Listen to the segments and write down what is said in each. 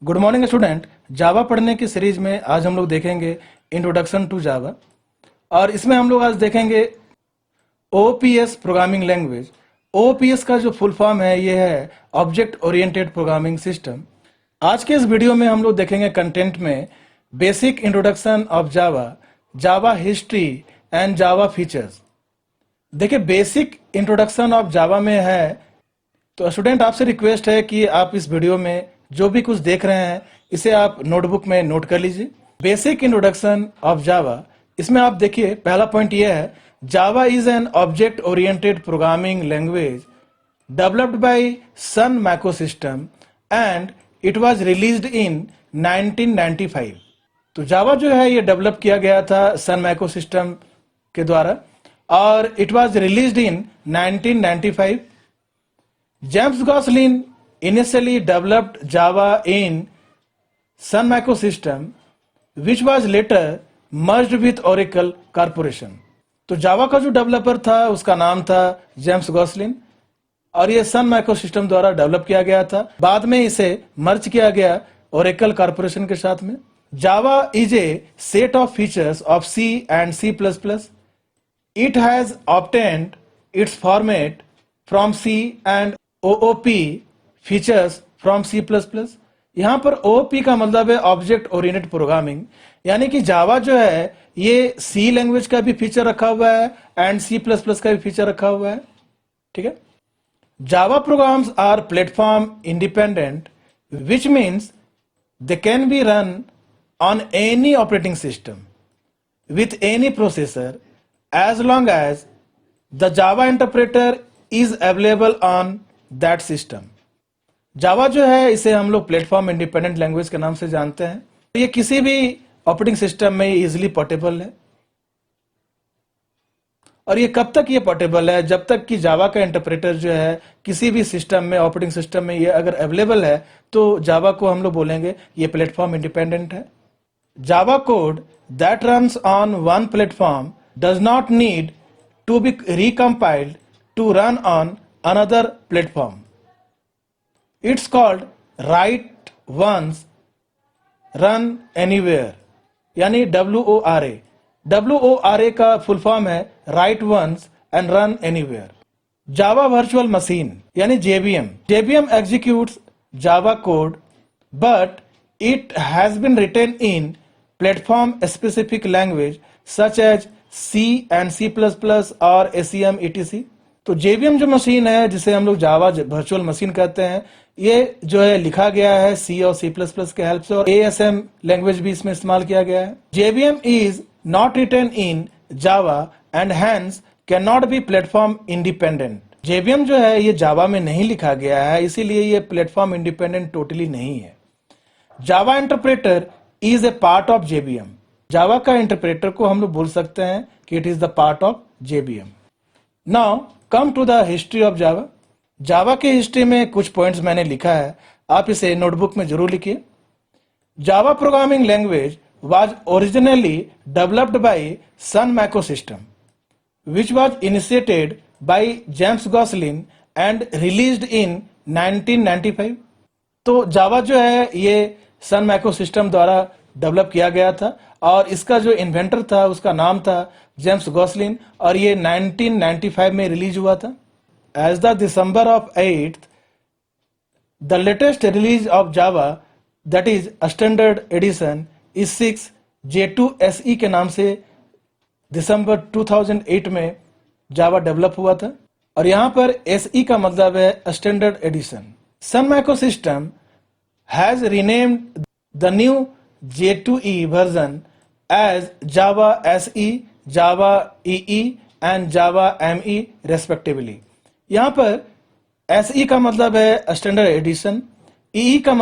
Good morning student. जावा पढ़ने की series में आज हम लोग देखेंगे इंट्रोडक्शन टू जावा और इसमें हम लोग आज देखेंगे ओपीएस प्रोग्रामिंग लैंग्वेज। ओपीएस का जो फुल फॉर्म है ये है ऑब्जेक्ट ओरिएंटेड प्रोग्रामिंग सिस्टम। आज के इस वीडियो में हम लोग देखेंगे कंटेंट में basic introduction of Java, Java history and Java features. देखिए बेसिक इंट्रोडक्शन ऑफ जावा में है तो स्टूडेंट आपसे रिक्वेस्ट है कि आप इस वीडियो में जो भी कुछ देख रहे हैं इसे आप नोटबुक में नोट कर लीजिए। बेसिक इंट्रोडक्शन ऑफ जावा, इसमें आप देखिए पहला पॉइंट यह है, Java is an object oriented programming language developed by Sun microsystem and it was released in 1995। तो जावा जो है ये डेवलप किया गया था सन मैक्रोसिस्टम के द्वारा और it was released in 1995। James Gosling initially developed Java in Sun Microsystem, which was later merged with Oracle Corporation. तो जावा का जो डेवलपर था उसका नाम था जेम्स गॉसलिन और ये सन माइक्रोसिस्टम द्वारा डेवलप किया गया था। बाद में इसे मर्ज किया गया ओरेकल कॉर्पोरेशन के साथ में। Java is a set of features of C and C plus plus. It has obtained its format from C and OOP features from C++। यहां पर OOP का मतलब है ऑब्जेक्ट ओरिएंटेड प्रोग्रामिंग, यानी कि जावा जो है ये C लैंग्वेज का भी फीचर रखा हुआ है एंड C++ का भी फीचर रखा हुआ है। ठीक है। Java programs are platform independent, which means they can be run on any operating system with any processor as long as the Java interpreter is available on that system. Java जो है इसे हम लोग प्लेटफॉर्म इंडिपेंडेंट लैंग्वेज के नाम से जानते हैं। ये किसी भी ऑपरेटिंग सिस्टम में इजीली पोर्टेबल है और ये कब तक ये पोर्टेबल है, जब तक कि जावा का इंटरप्रेटर जो है किसी भी सिस्टम में, ऑपरेटिंग सिस्टम में ये अगर अवेलेबल है तो जावा को हम लोग बोलेंगे ये प्लेटफॉर्म इंडिपेंडेंट है। Java code that runs on one platform does not need to be recompiled to run on another platform. It's called write once run anywhere, यानी WORA। WORA का फुल फॉर्म है write once and run anywhere। Java virtual machine यानी JVM। JVM executes Java code but it has been written in platform specific language such as C and C++ और ACM etc। तो JVM जो machine है जिसे हम लोग Java virtual machine कहते हैं, ये जो है लिखा गया है C और C++ के हेल्प से और ASM लैंग्वेज भी इसमें इस्तेमाल किया गया है। JVM is not written in Java and hence can not be platform independent. JVM जो है ये जावा में नहीं लिखा गया है, इसीलिए ये प्लेटफॉर्म इंडिपेंडेंट टोटली नहीं है। Java interpreter is a part of JVM। Java का इंटरप्रेटर को हम लोग बोल सकते हैं कि it is the part of JVM। Now come to the history of Java. Java की हिस्ट्री में कुछ पॉइंट्स मैंने लिखा है, आप इसे नोटबुक में जरूर लिखिए। Java programming language was originally developed by Sun microsystem which was initiated by James Gosling and released in 1995। तो जावा जो है ये सन मैक्रोसिस्टम द्वारा डेवलप किया गया था और इसका जो इन्वेंटर था उसका नाम था जेम्स गॉसलिन और ये 1995 में रिलीज हुआ था। As the December of 8th the latest release of Java that is standard edition is 6 J2 SE के नाम से दिसंबर 2008 में जावा डेवलप हुआ था और यहां पर SE का मतलब है standard edition. Sun Microsystem has renamed the new J2E version as Java SE, Java EE and Java ME respectively। यहाँ पर SE का मतलब है स्टैंडर्ड एडिशन, EE का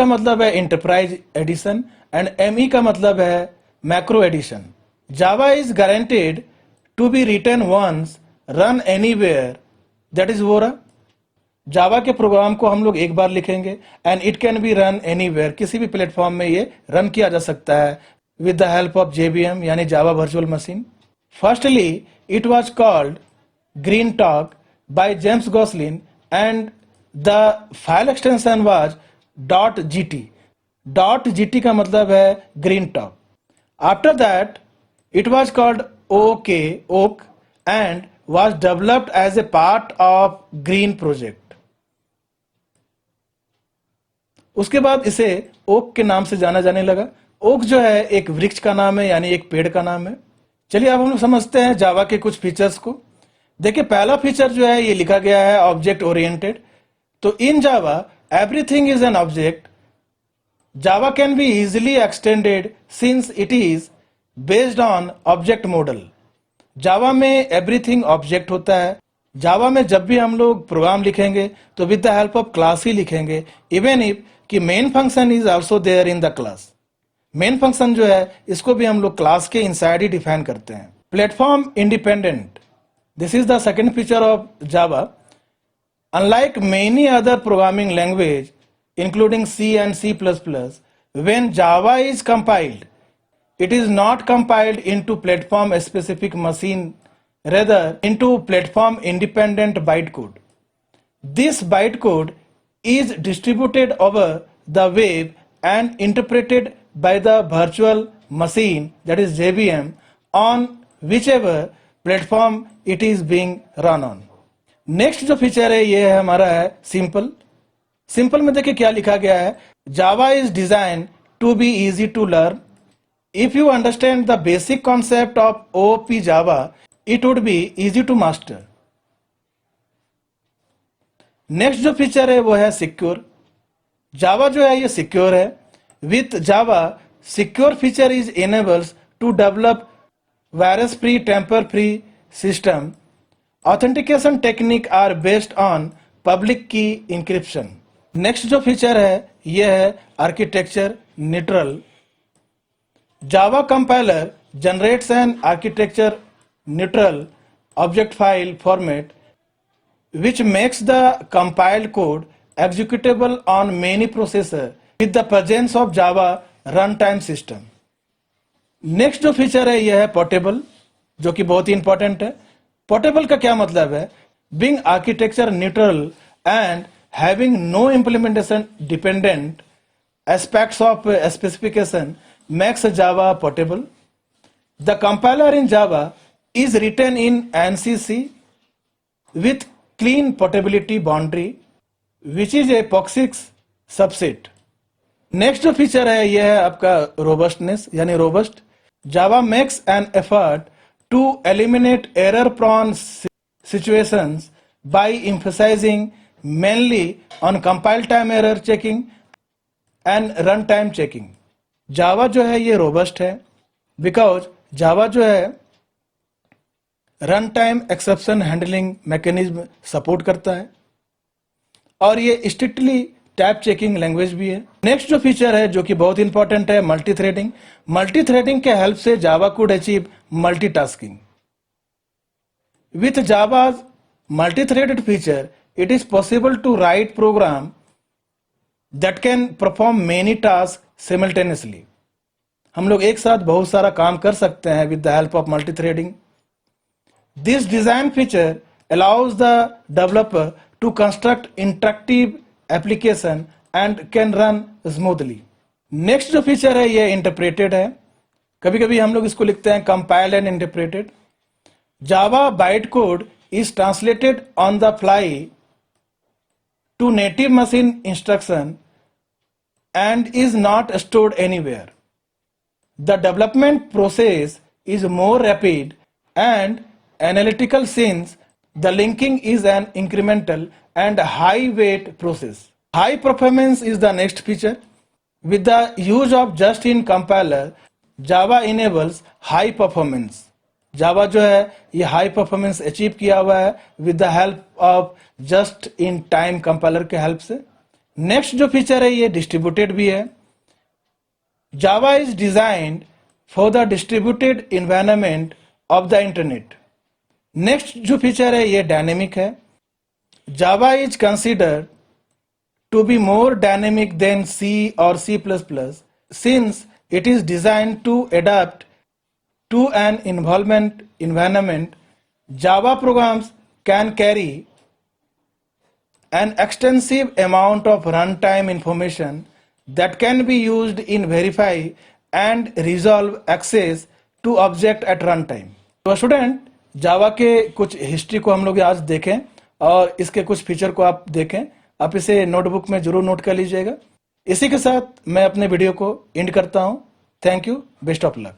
मतलब है इंटरप्राइज एडिशन एंड ME का मतलब है micro edition. Java is guaranteed to be written once run anywhere, that is वोरा। जावा के प्रोग्राम को हम लोग एक बार लिखेंगे and it can be run anywhere, किसी भी प्लेटफॉर्म में ये रन किया जा सकता है with the help of JVM यानी Java virtual machine. Firstly it was called green talk bye James Gosling and the file extension was .gt. .gt का मतलब है green top. After that, it was called oak and was developed as a part of green project. उसके बाद इसे okay के नाम से जाना जाने लगा. ओक जो है एक वृक्ष का नाम है, यानी एक पेड़ का नाम है. चलिए अब हम समझते हैं जावा के कुछ फीचर्स को. देखिए पहला फीचर जो है ये लिखा गया है ऑब्जेक्ट ओरिएंटेड. तो in Java everything is an object. Java can be easily extended since it is based on object model. Java में एवरीथिंग ऑब्जेक्ट होता है. जावा में जब भी हम लोग प्रोग्राम लिखेंगे तो with the help of class ही लिखेंगे, इवन इफ कि main function is also there in the class. Main function जो है इसको भी हम लोग क्लास के इनसाइड ही डिफाइन करते हैं. Platform independent, this is the second feature of Java. Unlike many other programming language including C and C++, when Java is compiled, it is not compiled into platform specific machine, rather into platform independent bytecode. This bytecode is distributed over the web and interpreted by the virtual machine, that is JVM, on whichever platform it is being run on. Next जो feature है ये है हमारा है simple. Simple में देखिए क्या लिखा गया है. Java is design to be easy to learn. If you understand the basic concept of OOP Java, it would be easy to master. Next जो फीचर है वो है सिक्योर. जावा जो है ये सिक्योर है. With Java secure feature is enables to develop virus free, tamper free system. Authentication technique are based on public key encryption. Next जो feature है ये है architecture neutral. Java compiler generates an architecture neutral object file format which makes the compiled code executable on many processors with the presence of Java runtime system. Next जो feature है यह है portable, जो कि बहुत ही इंपॉर्टेंट है. Portable का क्या मतलब है? Being architecture neutral and having no implementation dependent aspects of specification makes Java portable. The compiler in Java is written in ANSI with clean portability boundary, which is a POSIX subset. Next जो feature है यह है आपका robustness यानी robust. Java makes an effort to eliminate error prone situations by emphasising mainly on compile time error checking and run time checking. Java जो है ये robust है बिकॉज जावा जो है run time exception handling mechanism support करता है और ये स्ट्रिक्टली टैब चेकिंग लैंग्वेज भी है. नेक्स्ट जो फीचर है जो कि बहुत इंपॉर्टेंट है मल्टी थ्रेडिंग. मल्टी थ्रेडिंग के हेल्प से Java could achieve multitasking. With Java's multi threaded feature it is possible to write program that can perform many task simultaneously. हम लोग एक साथ बहुत सारा काम कर सकते हैं with the help of multi threading. This design feature allows the developer to construct interactive application and can run smoothly. Next जो फीचर है ये इंटरप्रेटेड है. कभी कभी हम लोग इसको लिखते हैं compiled and interpreted. Java byte code is translated on the fly to native machine instruction and is not stored anywhere. The development process is more rapid and analytical since the linking is an incremental and high weight process. High performance is the next feature. With the use of just-in compiler, Java enables high performance. Java जो है ये high performance achieve किया हुआ है with the help of just-in-time compiler के help से. Next जो feature है ये डिस्ट्रीब्यूटेड भी है. Java is designed for the distributed environment of the internet. Next जो फीचर है ये डायनेमिक है. Java is considered to be more dynamic than C और C++ since it is designed to adapt to an environment. Java programs can carry an extensive amount of runtime information that can be used in verify and resolve access to object at runtime. तो student, जावा के कुछ history को हम लोग आज देखें और इसके कुछ फीचर को आप देखें। आप इसे नोटबुक में जरूर नोट कर लीजिएगा। इसी के साथ मैं अपने वीडियो को एंड करता हूं। Thank you, best of luck.